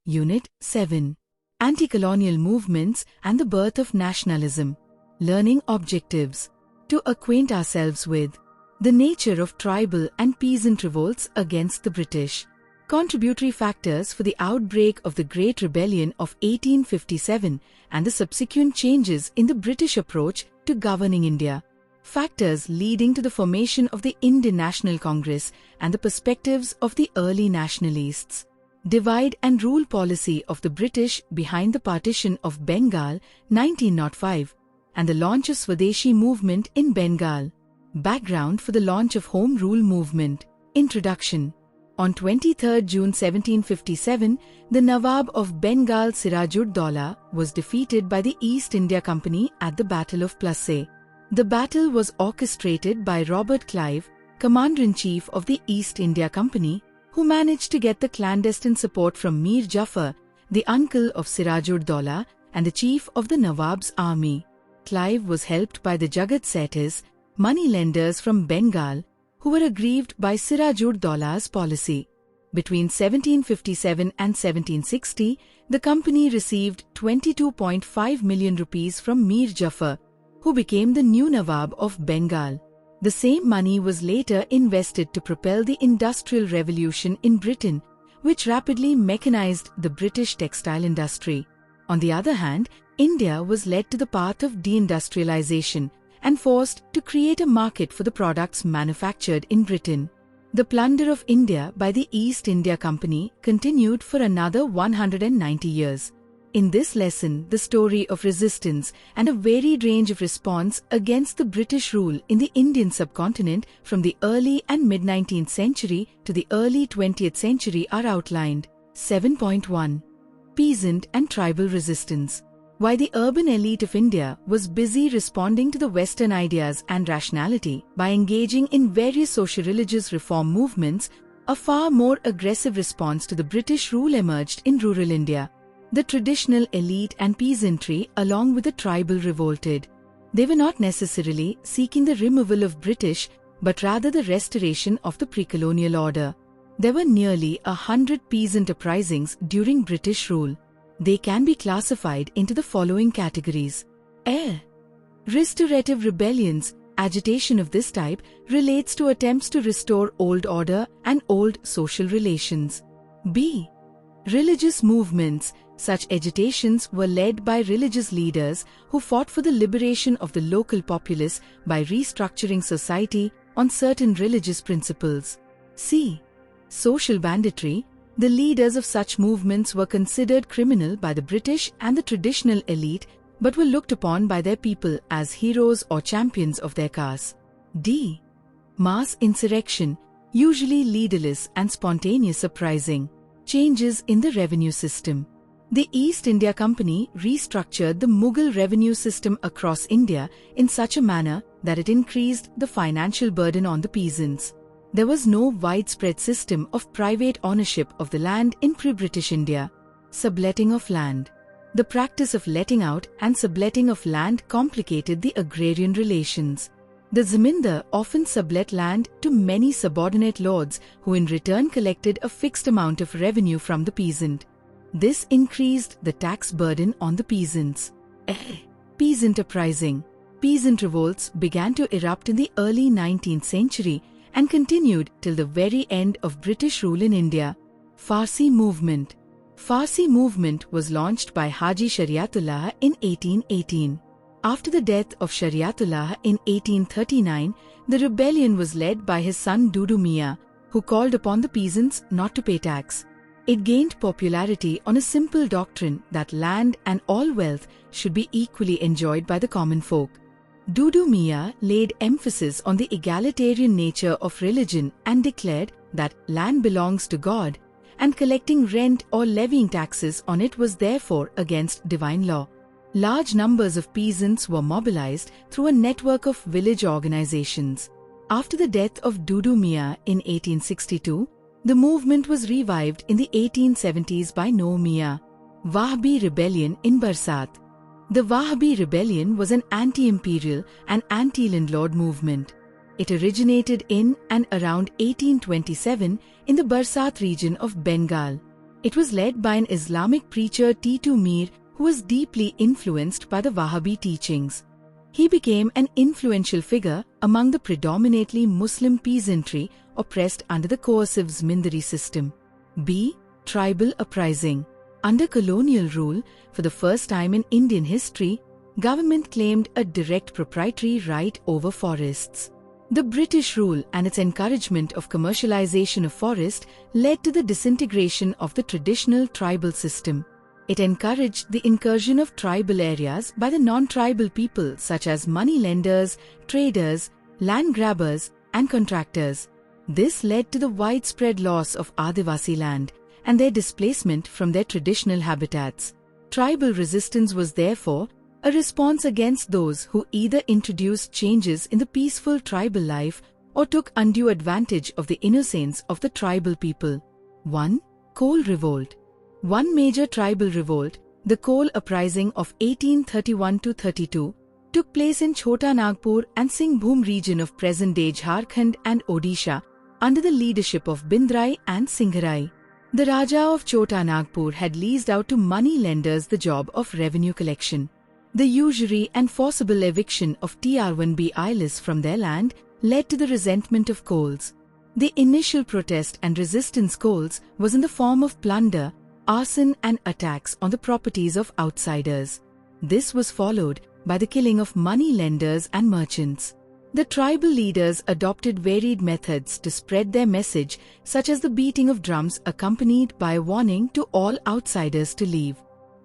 Unit-7. Anti-Colonial Movements and the Birth of Nationalism. Learning Objectives. To acquaint ourselves with the nature of tribal and peasant revolts against the British. Contributory factors for the outbreak of the Great Rebellion of 1857 and the subsequent changes in the British approach to governing India. Factors leading to the formation of the Indian National Congress and the perspectives of the early nationalists. Divide and rule policy of the British behind the Partition of Bengal, 1905, and the launch of Swadeshi movement in Bengal. Background for the launch of Home Rule movement. Introduction. On 23 June 1757, the Nawab of Bengal Siraj-ud-Daulah was defeated by the East India Company at the Battle of Plassey. The battle was orchestrated by Robert Clive, Commander-in-Chief of the East India Company, who managed to get the clandestine support from Mir Jafar, the uncle of Siraj-ud-Daulah and the chief of the Nawab's army. Clive was helped by the Jagat Sethis, money-lenders from Bengal, who were aggrieved by Siraj-ud-Daulah's policy. Between 1757 and 1760, the company received 22.5 million rupees from Mir Jafar, who became the new Nawab of Bengal. The same money was later invested to propel the Industrial Revolution in Britain, which rapidly mechanized the British textile industry. On the other hand, India was led to the path of deindustrialization and forced to create a market for the products manufactured in Britain. The plunder of India by the East India Company continued for another 190 years. In this lesson, the story of resistance and a varied range of response against the British rule in the Indian subcontinent from the early and mid-19th century to the early 20th century are outlined. 7.1. Peasant and Tribal Resistance. While the urban elite of India was busy responding to the Western ideas and rationality by engaging in various socio-religious reform movements, a far more aggressive response to the British rule emerged in rural India. The traditional elite and peasantry along with the tribal revolted. They were not necessarily seeking the removal of British, but rather the restoration of the pre-colonial order. There were nearly 100 peasant uprisings during British rule. They can be classified into the following categories. A. Restorative rebellions. Agitation of this type relates to attempts to restore old order and old social relations. B. Religious movements. Such agitations were led by religious leaders who fought for the liberation of the local populace by restructuring society on certain religious principles. C. Social banditry. The leaders of such movements were considered criminal by the British and the traditional elite, but were looked upon by their people as heroes or champions of their cause. D. Mass insurrection, usually leaderless and spontaneous uprising. Changes in the revenue system. The East India Company restructured the Mughal revenue system across India in such a manner that it increased the financial burden on the peasants. There was no widespread system of private ownership of the land in pre-British India. Subletting of land. The practice of letting out and subletting of land complicated the agrarian relations. The zamindar often sublet land to many subordinate lords who in return collected a fixed amount of revenue from the peasant. This increased the tax burden on the peasants. Peasant uprising. Peasant revolts began to erupt in the early 19th century and continued till the very end of British rule in India. Farsi movement. Farsi movement was launched by Haji Shariatullah in 1818. After the death of Shariatullah in 1839, the rebellion was led by his son Dudu Miah, who called upon the peasants not to pay tax. It gained popularity on a simple doctrine that land and all wealth should be equally enjoyed by the common folk. Dudu Miah laid emphasis on the egalitarian nature of religion and declared that land belongs to God, and collecting rent or levying taxes on it was therefore against divine law. Large numbers of peasants were mobilized through a network of village organizations. After the death of Dudu Miah in 1862, the movement was revived in the 1870s by No Miah. Wahhabi rebellion in Barsat. The Wahhabi rebellion was an anti-imperial and anti-landlord movement. It originated in and around 1827 in the Barsat region of Bengal. It was led by an Islamic preacher Titu Mir who was deeply influenced by the Wahhabi teachings. He became an influential figure among the predominantly Muslim peasantry oppressed under the coercive Zamindari system. B. Tribal uprising. Under colonial rule, for the first time in Indian history, government claimed a direct proprietary right over forests. The British rule and its encouragement of commercialization of forest led to the disintegration of the traditional tribal system. It encouraged the incursion of tribal areas by the non-tribal people such as money lenders, traders, land grabbers, and contractors. This led to the widespread loss of Adivasi land and their displacement from their traditional habitats. Tribal resistance was therefore a response against those who either introduced changes in the peaceful tribal life or took undue advantage of the innocence of the tribal people. 1. Coal Revolt. One major tribal revolt, the Coal Uprising of 1831–32, took place in Chota Nagpur and Singhbhum region of present-day Jharkhand and Odisha under the leadership of Bindrai and Singharai. The Raja of Chota Nagpur had leased out to money lenders the job of revenue collection. The usury and forcible eviction of Tr1B Isles from their land led to the resentment of Coals. The initial protest and resistance Coals was in the form of plunder, arson and attacks on the properties of outsiders. This was followed by the killing of money lenders and merchants. The tribal leaders adopted varied methods to spread their message, such as the beating of drums accompanied by a warning to all outsiders to leave.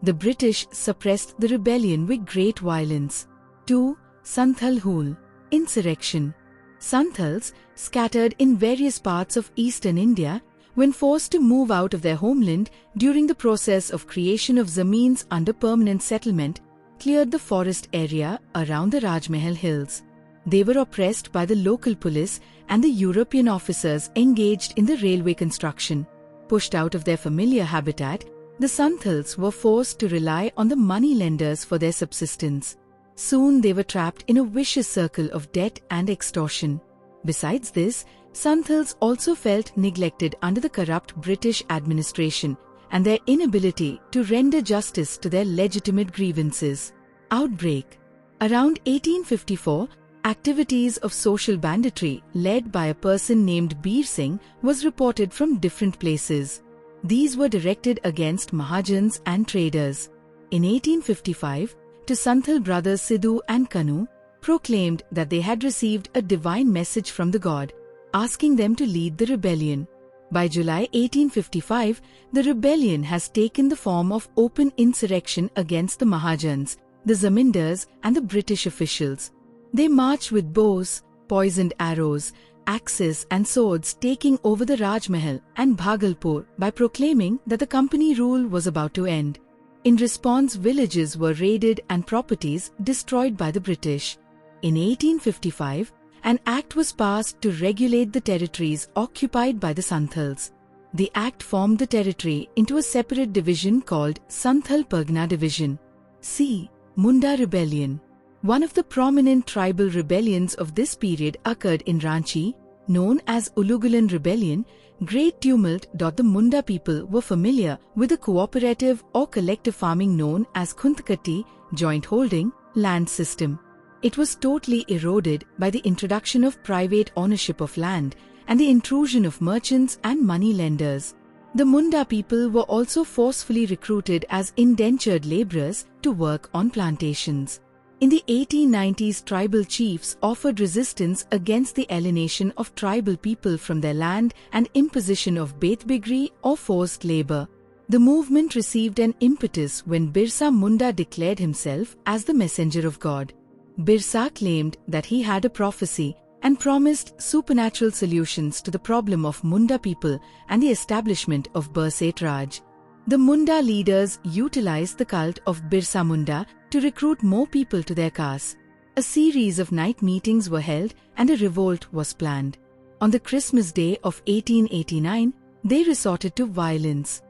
The British suppressed the rebellion with great violence. 2. Santhal Hul. Insurrection. Santhals, scattered in various parts of eastern India, when forced to move out of their homeland during the process of creation of zameens under permanent settlement, cleared the forest area around the Rajmahal hills. They were oppressed by the local police and the European officers engaged in the railway construction. Pushed out of their familiar habitat, the Santhals were forced to rely on the money lenders for their subsistence. Soon they were trapped in a vicious circle of debt and extortion. Besides this, Santhals also felt neglected under the corrupt British administration and their inability to render justice to their legitimate grievances. Outbreak. Around 1854, activities of social banditry led by a person named Bir Singh was reported from different places. These were directed against Mahajans and traders. In 1855, to Santhal brothers Sidhu and Kanu, proclaimed that they had received a divine message from the god, asking them to lead the rebellion. By July 1855, the rebellion has taken the form of open insurrection against the Mahajans, the Zamindars and the British officials. They marched with bows, poisoned arrows, axes and swords, taking over the Rajmahal and Bhagalpur by proclaiming that the company rule was about to end. In response, villages were raided and properties destroyed by the British. In 1855, an act was passed to regulate the territories occupied by the Santhals. The act formed the territory into a separate division called Santhal Pargana Division. C. Munda Rebellion. One of the prominent tribal rebellions of this period occurred in Ranchi, known as Ulugulan Rebellion. Great tumult. The Munda people were familiar with a cooperative or collective farming known as Khuntkati, joint holding, land system. It was totally eroded by the introduction of private ownership of land and the intrusion of merchants and money lenders. The Munda people were also forcefully recruited as indentured laborers to work on plantations. In the 1890s, tribal chiefs offered resistance against the alienation of tribal people from their land and imposition of Betbigri or forced labor. The movement received an impetus when Birsa Munda declared himself as the messenger of God. Birsa claimed that he had a prophecy and promised supernatural solutions to the problem of Munda people and the establishment of Bursate Raj. The Munda leaders utilized the cult of Birsa Munda to recruit more people to their cause. A series of night meetings were held and a revolt was planned. On the Christmas Day of 1889, they resorted to violence.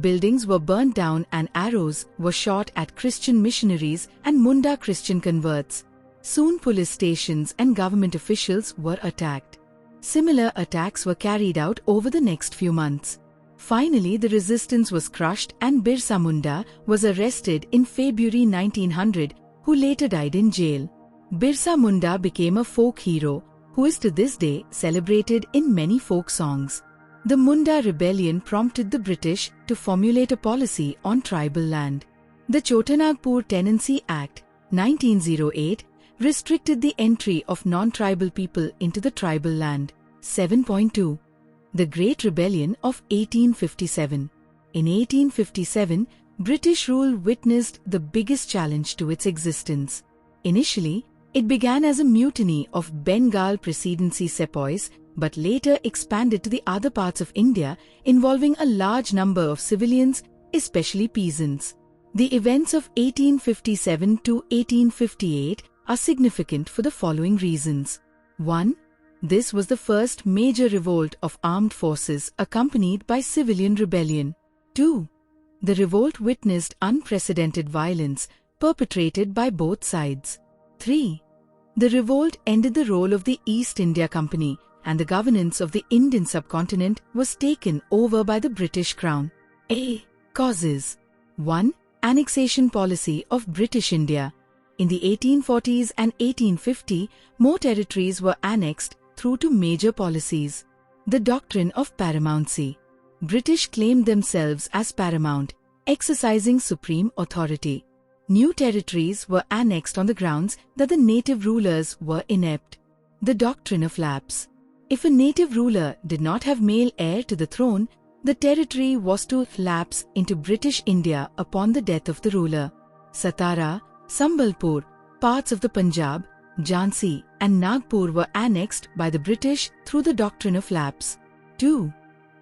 Buildings were burnt down and arrows were shot at Christian missionaries and Munda Christian converts. Soon police stations and government officials were attacked. Similar attacks were carried out over the next few months. Finally, the resistance was crushed and Birsa Munda was arrested in February 1900, who later died in jail. Birsa Munda became a folk hero, who is to this day celebrated in many folk songs. The Munda Rebellion prompted the British to formulate a policy on tribal land. The Chotanagpur Tenancy Act, 1908, restricted the entry of non-tribal people into the tribal land. 7.2. The Great Rebellion of 1857. In 1857, British rule witnessed the biggest challenge to its existence. Initially, it began as a mutiny of Bengal Presidency sepoys, but later expanded to the other parts of India, involving a large number of civilians, especially peasants. The events of 1857 to 1858 are significant for the following reasons. 1. This was the first major revolt of armed forces accompanied by civilian rebellion. 2. The revolt witnessed unprecedented violence perpetrated by both sides. 3. The revolt ended the role of the East India Company, and the governance of the Indian subcontinent was taken over by the British Crown. A. Causes. 1. Annexation policy of British India. In the 1840s and 1850, more territories were annexed through two major policies. The doctrine of paramountcy. British claimed themselves as paramount, exercising supreme authority. New territories were annexed on the grounds that the native rulers were inept. The doctrine of lapse. If a native ruler did not have male heir to the throne, the territory was to lapse into British India upon the death of the ruler. Satara, Sambalpur, parts of the Punjab, Jhansi and Nagpur were annexed by the British through the doctrine of lapse. 2.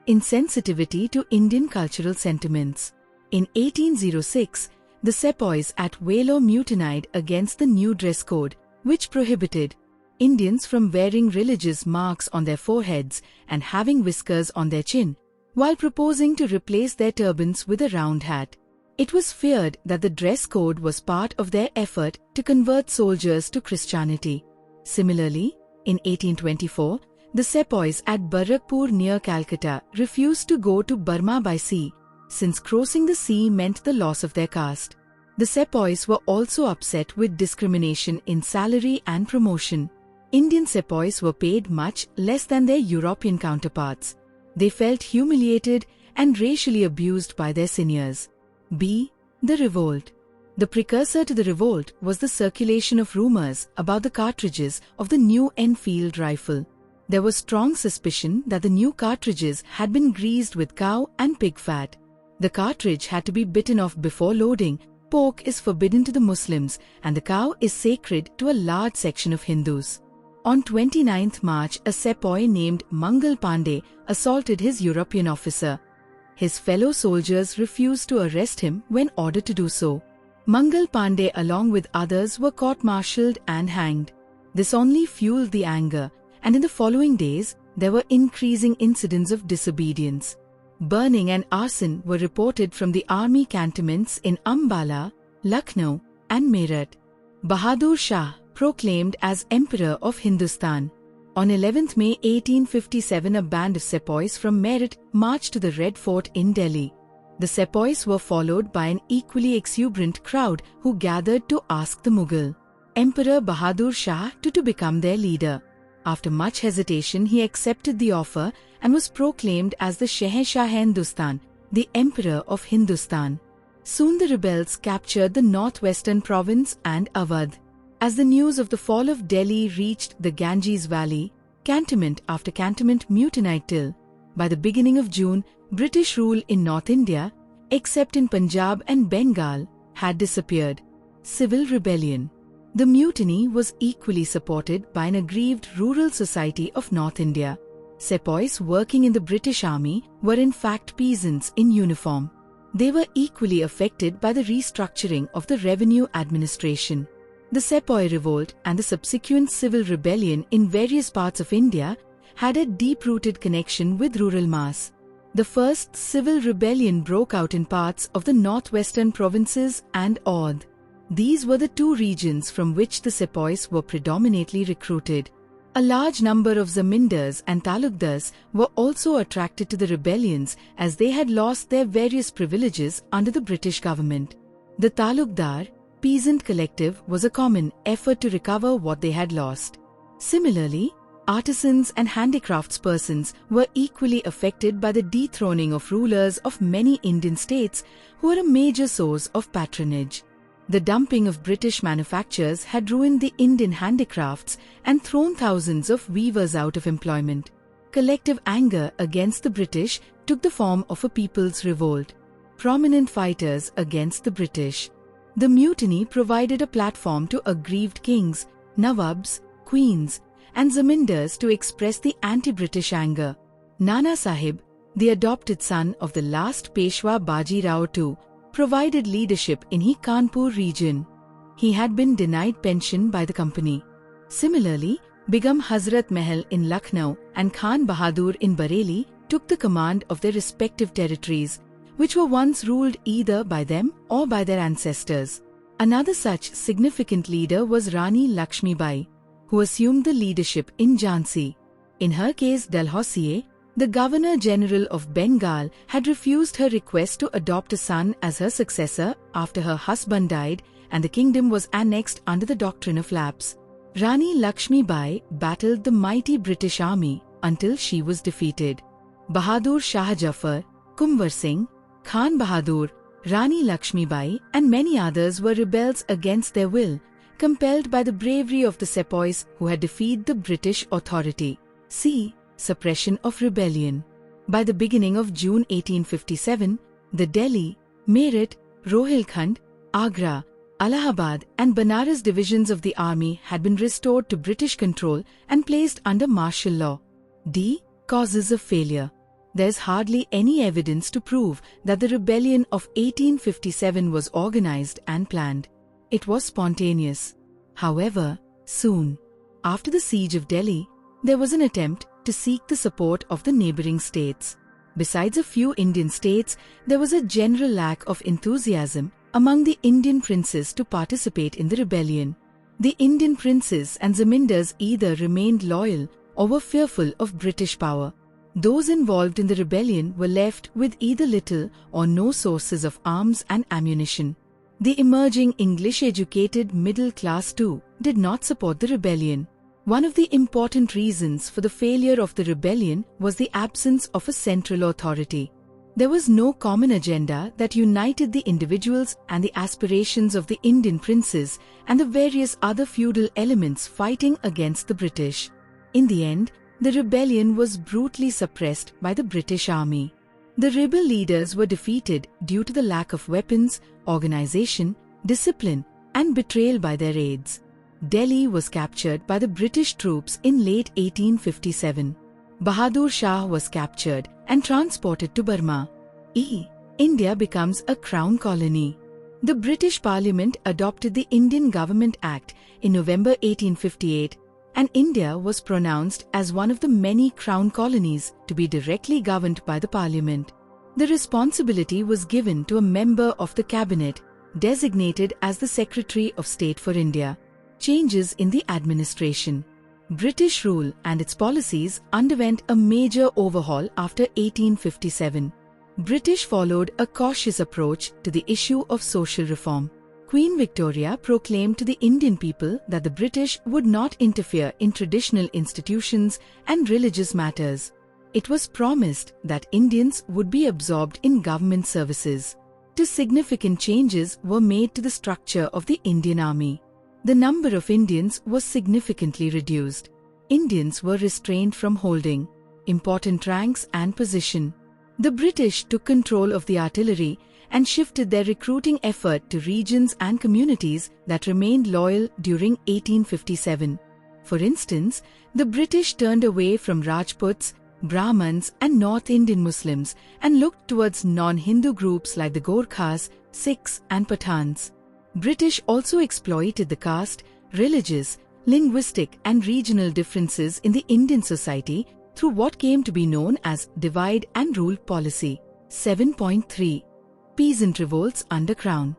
Insensitivity to Indian cultural sentiments. In 1806, the sepoys at Vellore mutinied against the new dress code, which prohibited Indians from wearing religious marks on their foreheads and having whiskers on their chin, while proposing to replace their turbans with a round hat. It was feared that the dress code was part of their effort to convert soldiers to Christianity. Similarly, in 1824, the sepoys at Barrackpur near Calcutta refused to go to Burma by sea, since crossing the sea meant the loss of their caste. The sepoys were also upset with discrimination in salary and promotion. Indian sepoys were paid much less than their European counterparts. They felt humiliated and racially abused by their seniors. B. The revolt. The precursor to the revolt was the circulation of rumors about the cartridges of the new Enfield rifle. There was strong suspicion that the new cartridges had been greased with cow and pig fat. The cartridge had to be bitten off before loading. Pork is forbidden to the Muslims and the cow is sacred to a large section of Hindus. On 29th March, a sepoy named Mangal Pandey assaulted his European officer. His fellow soldiers refused to arrest him when ordered to do so. Mangal Pandey along with others were court-martialed and hanged. This only fueled the anger, and in the following days, there were increasing incidents of disobedience. Burning and arson were reported from the army cantonments in Ambala, Lucknow, and Meerut. Bahadur Shah proclaimed as Emperor of Hindustan. On 11th May 1857, a band of sepoys from Meerut marched to the Red Fort in Delhi. The sepoys were followed by an equally exuberant crowd who gathered to ask the Mughal Emperor Bahadur Shah to become their leader. After much hesitation, he accepted the offer and was proclaimed as the Shah-e-Hindustan, the Emperor of Hindustan. Soon the rebels captured the northwestern province and Awadh. As the news of the fall of Delhi reached the Ganges Valley, cantonment after cantonment mutinied till, by the beginning of June, British rule in North India, except in Punjab and Bengal, had disappeared. Civil rebellion. The mutiny was equally supported by an aggrieved rural society of North India. Sepoys working in the British Army were in fact peasants in uniform. They were equally affected by the restructuring of the revenue administration. The Sepoy revolt and the subsequent civil rebellion in various parts of India had a deep-rooted connection with rural mass. The first civil rebellion broke out in parts of the northwestern provinces and Awadh. These were the two regions from which the sepoys were predominantly recruited. A large number of zamindars and talukdars were also attracted to the rebellions as they had lost their various privileges under the British government. The talukdar, peasant collective was a common effort to recover what they had lost. Similarly, artisans and handicraftspersons were equally affected by the dethroning of rulers of many Indian states who were a major source of patronage. The dumping of British manufactures had ruined the Indian handicrafts and thrown thousands of weavers out of employment. Collective anger against the British took the form of a people's revolt. Prominent fighters against the British. The mutiny provided a platform to aggrieved kings, nawabs, queens, and zamindars to express the anti-British anger. Nana Sahib, the adopted son of the last Peshwa Baji Rao II, provided leadership in the Kanpur region. He had been denied pension by the company. Similarly, Begum Hazrat Mahal in Lucknow and Khan Bahadur in Bareilly took the command of their respective territories, which were once ruled either by them or by their ancestors. Another such significant leader was Rani Lakshmi Bai, who assumed the leadership in Jhansi. In her case, Dalhousie, the Governor-General of Bengal, had refused her request to adopt a son as her successor after her husband died and the kingdom was annexed under the doctrine of lapse. Rani Lakshmi Bai battled the mighty British army until she was defeated. Bahadur Shah Jafar, Kumwar Singh, Khan Bahadur, Rani Lakshmi Bai and many others were rebels against their will, compelled by the bravery of the sepoys who had defied the British authority. C. Suppression of rebellion. By the beginning of June 1857, the Delhi, Meerut, Rohilkhand, Agra, Allahabad and Banaras divisions of the army had been restored to British control and placed under martial law. D. Causes of failure. There is hardly any evidence to prove that the rebellion of 1857 was organized and planned. It was spontaneous. However, soon after the siege of Delhi, there was an attempt to seek the support of the neighboring states. Besides a few Indian states, there was a general lack of enthusiasm among the Indian princes to participate in the rebellion. The Indian princes and zamindars either remained loyal or were fearful of British power. Those involved in the rebellion were left with either little or no sources of arms and ammunition. The emerging English-educated middle class too did not support the rebellion. One of the important reasons for the failure of the rebellion was the absence of a central authority. There was no common agenda that united the individuals and the aspirations of the Indian princes and the various other feudal elements fighting against the British. In the end, the rebellion was brutally suppressed by the British army. The rebel leaders were defeated due to the lack of weapons, organization, discipline, and betrayal by their aides. Delhi was captured by the British troops in late 1857. Bahadur Shah was captured and transported to Burma. India becomes a crown colony. The British Parliament adopted the Indian Government Act in November 1858, and India was pronounced as one of the many crown colonies to be directly governed by the Parliament. The responsibility was given to a member of the cabinet, designated as the Secretary of State for India. Changes in the administration. British rule and its policies underwent a major overhaul after 1857. British followed a cautious approach to the issue of social reform. Queen Victoria proclaimed to the Indian people that the British would not interfere in traditional institutions and religious matters. It was promised that Indians would be absorbed in government services. Two significant changes were made to the structure of the Indian Army. The number of Indians was significantly reduced. Indians were restrained from holding important ranks and position. The British took control of the artillery and shifted their recruiting effort to regions and communities that remained loyal during 1857. For instance, the British turned away from Rajputs, Brahmins and North Indian Muslims and looked towards non-Hindu groups like the Gorkhas, Sikhs and Pathans. British also exploited the caste, religious, linguistic and regional differences in the Indian society through what came to be known as divide and rule policy. 7.3. Peasant Revolts under Crown.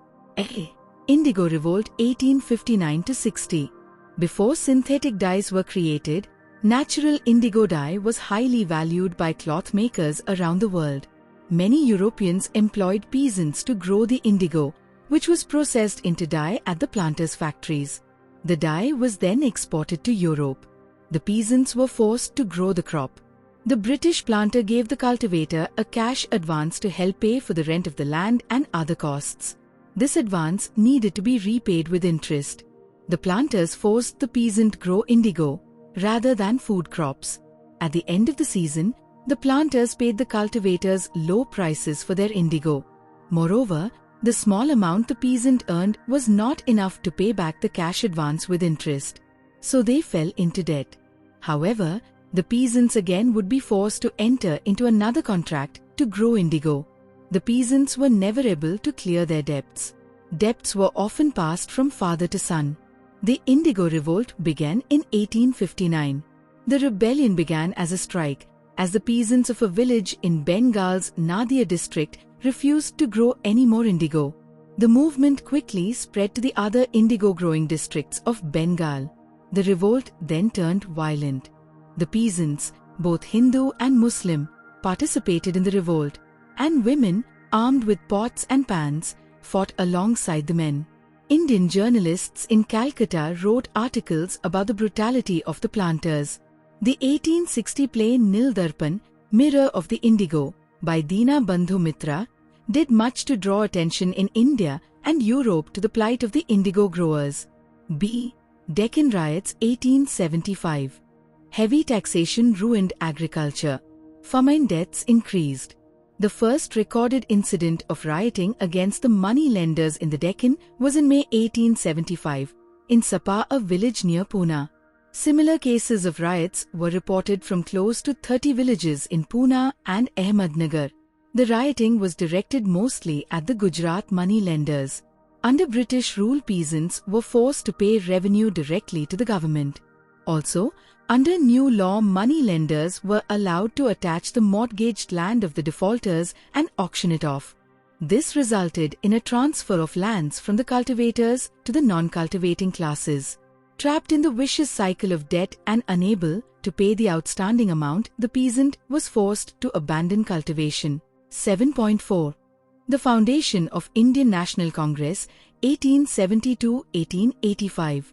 Indigo Revolt 1859-60. Before synthetic dyes were created, Natural indigo dye was highly valued by cloth makers around the world. Many Europeans employed peasants to grow the indigo, which was processed into dye at the planters' factories. The dye was then exported to Europe. The peasants were forced to grow the crop. The British planter gave the cultivator a cash advance to help pay for the rent of the land and other costs. This advance needed to be repaid with interest. The planters forced the peasant grow indigo rather than food crops. At the end of the season, the planters paid the cultivators low prices for their indigo. Moreover, the small amount the peasant earned was not enough to pay back the cash advance with interest. So they fell into debt. However, the peasants again would be forced to enter into another contract to grow indigo. The peasants were never able to clear their debts. Debts were often passed from father to son. The Indigo Revolt began in 1859. The rebellion began as a strike, as the peasants of a village in Bengal's Nadia district refused to grow any more indigo. The movement quickly spread to the other indigo-growing districts of Bengal. The revolt then turned violent. The peasants, both Hindu and Muslim, participated in the revolt, and women, armed with pots and pans, fought alongside the men. Indian journalists in Calcutta wrote articles about the brutality of the planters. The 1860 play Nil Darpan, Mirror of the Indigo, by Dina Bandhu Mitra, did much to draw attention in India and Europe to the plight of the indigo growers. B. Deccan Riots 1875. Heavy taxation ruined agriculture. Famine deaths increased. The first recorded incident of rioting against the money lenders in the Deccan was in May 1875, in Sapa, a village near Pune. Similar cases of riots were reported from close to 30 villages in Pune and Ahmednagar. The rioting was directed mostly at the Gujarat money lenders. Under British rule, peasants were forced to pay revenue directly to the government. Also, under new law, money lenders were allowed to attach the mortgaged land of the defaulters and auction it off. This resulted in a transfer of lands from the cultivators to the non-cultivating classes. Trapped in the vicious cycle of debt and unable to pay the outstanding amount, the peasant was forced to abandon cultivation. 7.4. The foundation of Indian National Congress, 1872-1885.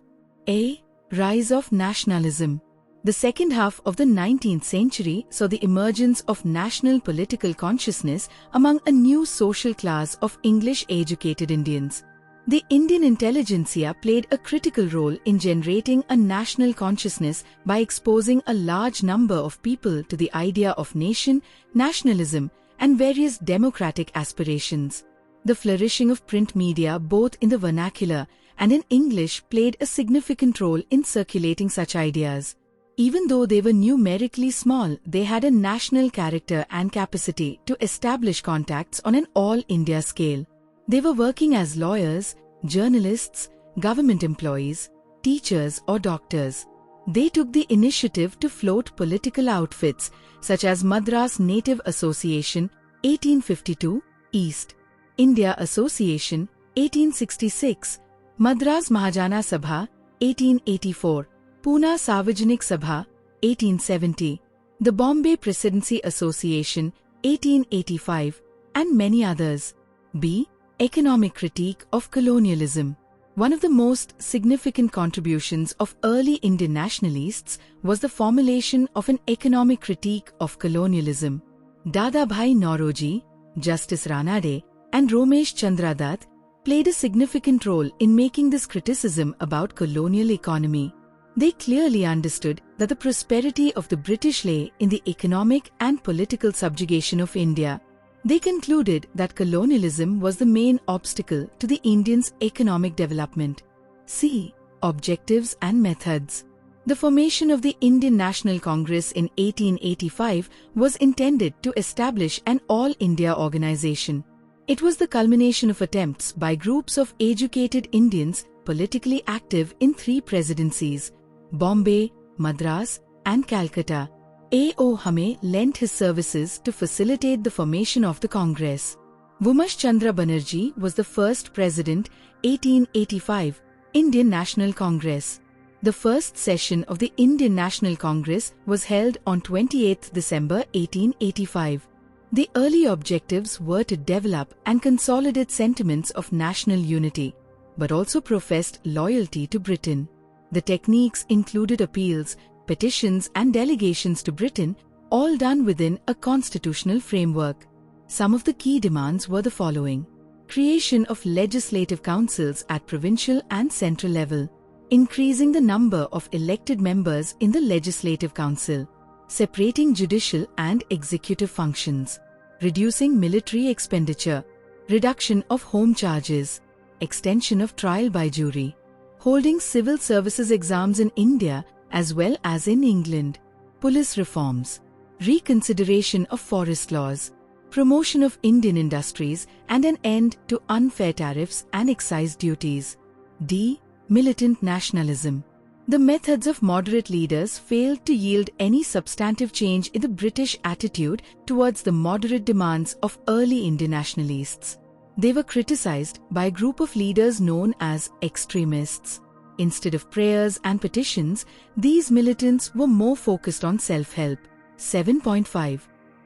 A. Rise of nationalism. The second half of the 19th century saw the emergence of national political consciousness among a new social class of English-educated Indians. The Indian intelligentsia played a critical role in generating a national consciousness by exposing a large number of people to the idea of nation, nationalism, and various democratic aspirations. The flourishing of print media, both in the vernacular and in English, played a significant role in circulating such ideas. Even though they were numerically small, they had a national character and capacity to establish contacts on an all-India scale. They were working as lawyers, journalists, government employees, teachers or doctors. They took the initiative to float political outfits such as Madras Native Association, 1852, East India Association, 1866, Madras Mahajana Sabha, 1884, Pune Sarvajanik Sabha, 1870, the Bombay Presidency Association, 1885, and many others. B. Economic critique of colonialism. One of the most significant contributions of early Indian nationalists was the formulation of an economic critique of colonialism. Dadabhai Nauroji, Justice Ranade, and Romesh Chandra Dutt played a significant role in making this criticism about colonial economy. They clearly understood that the prosperity of the British lay in the economic and political subjugation of India. They concluded that colonialism was the main obstacle to the Indians' economic development. C. Objectives and methods. The formation of the Indian National Congress in 1885 was intended to establish an all-India organization. It was the culmination of attempts by groups of educated Indians politically active in 3 presidencies: Bombay, Madras, and Calcutta. A.O. Hame lent his services to facilitate the formation of the Congress. Vumash Chandra Banerjee was the first president, 1885, Indian National Congress. The first session of the Indian National Congress was held on 28 December 1885. The early objectives were to develop and consolidate sentiments of national unity, but also professed loyalty to Britain. The techniques included appeals, petitions and delegations to Britain, all done within a constitutional framework. Some of the key demands were the following: creation of legislative councils at provincial and central level, increasing the number of elected members in the Legislative Council, separating judicial and executive functions, reducing military expenditure, reduction of home charges, extension of trial by jury, holding civil services exams in India as well as in England, police reforms, reconsideration of forest laws, promotion of Indian industries and an end to unfair tariffs and excise duties. D. Militant nationalism. The methods of moderate leaders failed to yield any substantive change in the British attitude towards the moderate demands of early Indian nationalists. They were criticized by a group of leaders known as extremists. Instead of prayers and petitions, these militants were more focused on self-help. 7.5.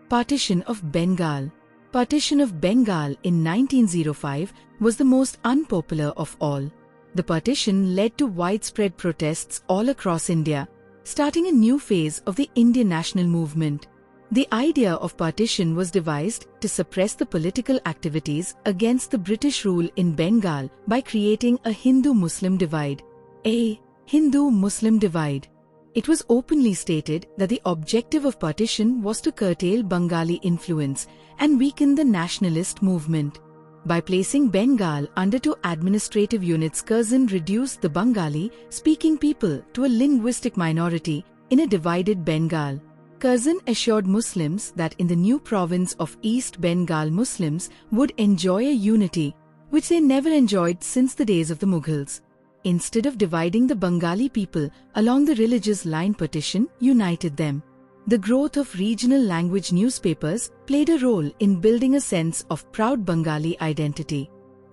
Partition of Bengal. Partition of Bengal in 1905 was the most unpopular of all. The partition led to widespread protests all across India, starting a new phase of the Indian national movement. The idea of partition was devised to suppress the political activities against the British rule in Bengal by creating a Hindu-Muslim divide. A. Hindu-Muslim divide. It was openly stated that the objective of partition was to curtail Bengali influence and weaken the nationalist movement. By placing Bengal under two administrative units, Curzon reduced the Bengali-speaking people to a linguistic minority in a divided Bengal. Curzon assured Muslims that in the new province of East Bengal, Muslims would enjoy a unity, which they never enjoyed since the days of the Mughals. Instead of dividing the Bengali people along the religious line, partition united them. The growth of regional language newspapers played a role in building a sense of proud Bengali identity.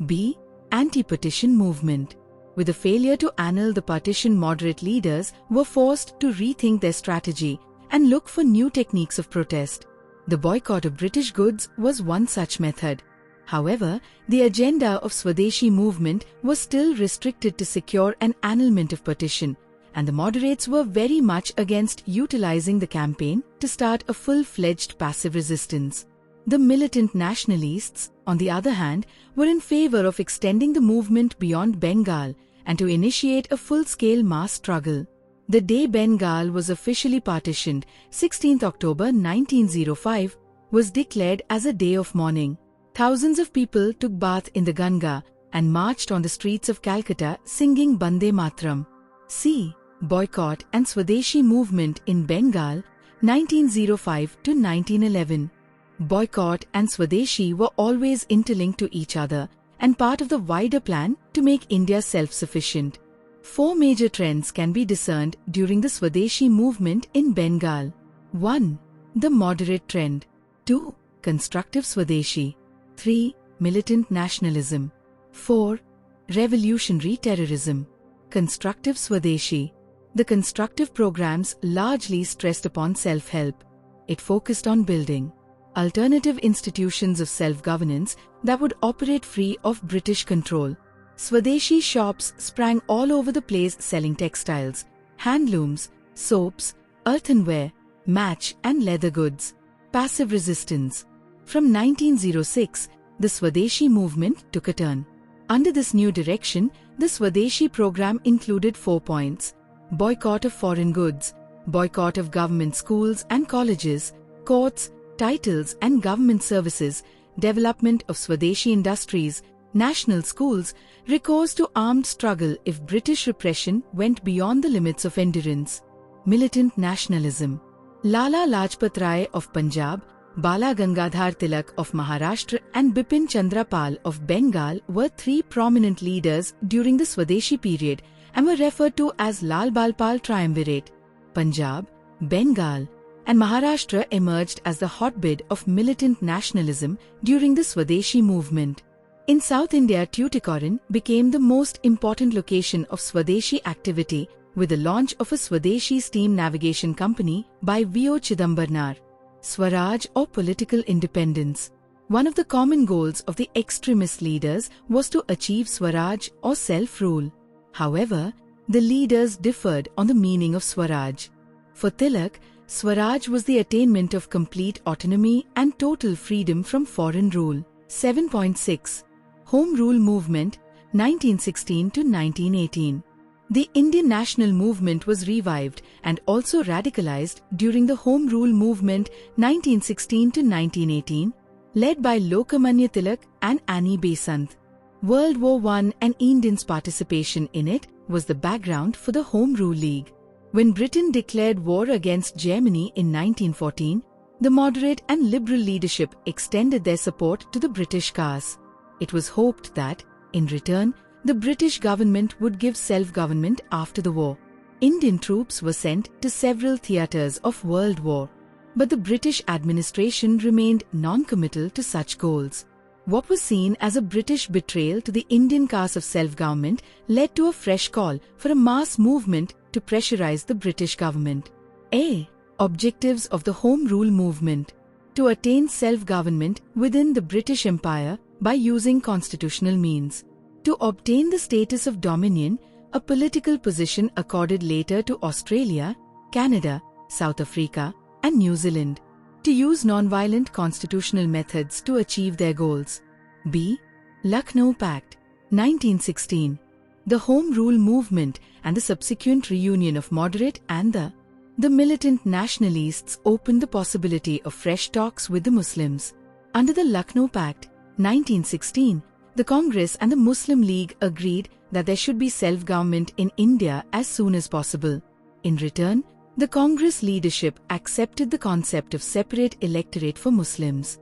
B. Anti-partition movement. With the failure to annul the partition, moderate leaders were forced to rethink their strategy and look for new techniques of protest. The boycott of British goods was one such method. However, the agenda of Swadeshi movement was still restricted to secure an annulment of partition, and the moderates were very much against utilizing the campaign to start a full-fledged passive resistance. The militant nationalists, on the other hand, were in favor of extending the movement beyond Bengal and to initiate a full-scale mass struggle. The day Bengal was officially partitioned, 16 October 1905, was declared as a day of mourning. Thousands of people took bath in the Ganga and marched on the streets of Calcutta singing Bande Matram. C. Boycott and Swadeshi movement in Bengal, 1905 to 1911. Boycott and Swadeshi were always interlinked to each other and part of the wider plan to make India self-sufficient. Four major trends can be discerned during the Swadeshi movement in Bengal. 1. The moderate trend. 2. Constructive Swadeshi. 3. Militant nationalism. 4. Revolutionary terrorism. Constructive Swadeshi. The constructive programs largely stressed upon self-help. It focused on building alternative institutions of self-governance that would operate free of British control. Swadeshi shops sprang all over the place selling textiles, handlooms, soaps, earthenware, match and leather goods. Passive resistance. From 1906, the Swadeshi movement took a turn. Under this new direction, the Swadeshi program included 4 points: boycott of foreign goods, boycott of government schools and colleges, courts, titles and government services, development of Swadeshi industries, national schools, recourse to armed struggle if British repression went beyond the limits of endurance. Militant nationalism. Lala Lajpat Rai of Punjab, Bala Gangadhar Tilak of Maharashtra and Bipin Chandra Pal of Bengal were three prominent leaders during the Swadeshi period and were referred to as Lal Bal Pal Triumvirate. Punjab, Bengal and Maharashtra emerged as the hotbed of militant nationalism during the Swadeshi movement. In South India, Tuticorin became the most important location of Swadeshi activity with the launch of a Swadeshi steam navigation company by V.O. Chidambarnar. Swaraj or political independence. One of the common goals of the extremist leaders was to achieve Swaraj or self-rule. However, the leaders differed on the meaning of Swaraj. For Tilak, Swaraj was the attainment of complete autonomy and total freedom from foreign rule. 7.6. Home Rule Movement, 1916 to 1918. The Indian national movement was revived and also radicalized during the Home Rule Movement 1916 to 1918, led by Lokmanya Tilak and Annie Besant. World War I and Indians' participation in it was the background for the Home Rule League. When Britain declared war against Germany in 1914, the moderate and liberal leadership extended their support to the British cause. It was hoped that, in return, the British government would give self-government after the war. Indian troops were sent to several theatres of World War, but the British administration remained non-committal to such goals. What was seen as a British betrayal to the Indian cause of self-government led to a fresh call for a mass movement to pressurize the British government. Objectives of the Home Rule Movement: to attain self-government within the British Empire by using constitutional means. To obtain the status of dominion, a political position accorded later to Australia, Canada, South Africa, and New Zealand. To use non-violent constitutional methods to achieve their goals. Lucknow Pact, 1916. The Home Rule Movement and the subsequent reunion of moderate and the militant nationalists opened the possibility of fresh talks with the Muslims. Under the Lucknow Pact, 1916, the Congress and the Muslim League agreed that there should be self-government in India as soon as possible. In return, the Congress leadership accepted the concept of separate electorate for Muslims.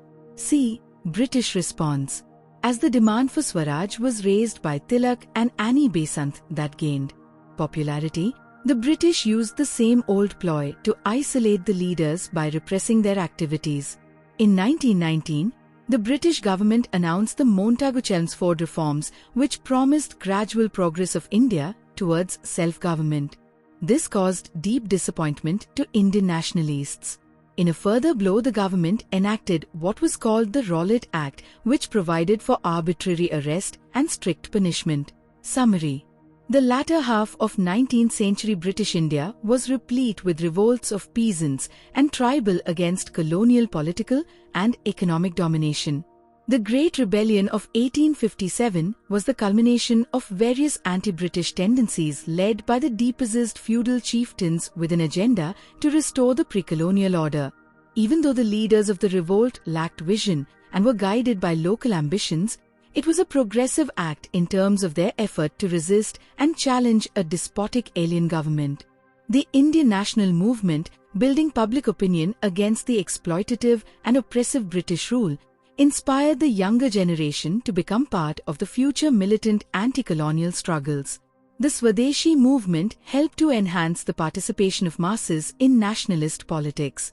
British response. As the demand for Swaraj was raised by Tilak and Annie Besant that gained popularity, the British used the same old ploy to isolate the leaders by repressing their activities. In 1919, the British government announced the Montagu-Chelmsford reforms, which promised gradual progress of India towards self-government. This caused deep disappointment to Indian nationalists. In a further blow, the government enacted what was called the Rowlatt Act, which provided for arbitrary arrest and strict punishment. Summary. The latter half of 19th century British India was replete with revolts of peasants and tribal against colonial political and economic domination. The Great Rebellion of 1857 was the culmination of various anti-British tendencies led by the depossessed feudal chieftains with an agenda to restore the pre-colonial order. Even though the leaders of the revolt lacked vision and were guided by local ambitions, it was a progressive act in terms of their effort to resist and challenge a despotic alien government. The Indian national movement, building public opinion against the exploitative and oppressive British rule, inspired the younger generation to become part of the future militant anti-colonial struggles. The Swadeshi movement helped to enhance the participation of masses in nationalist politics.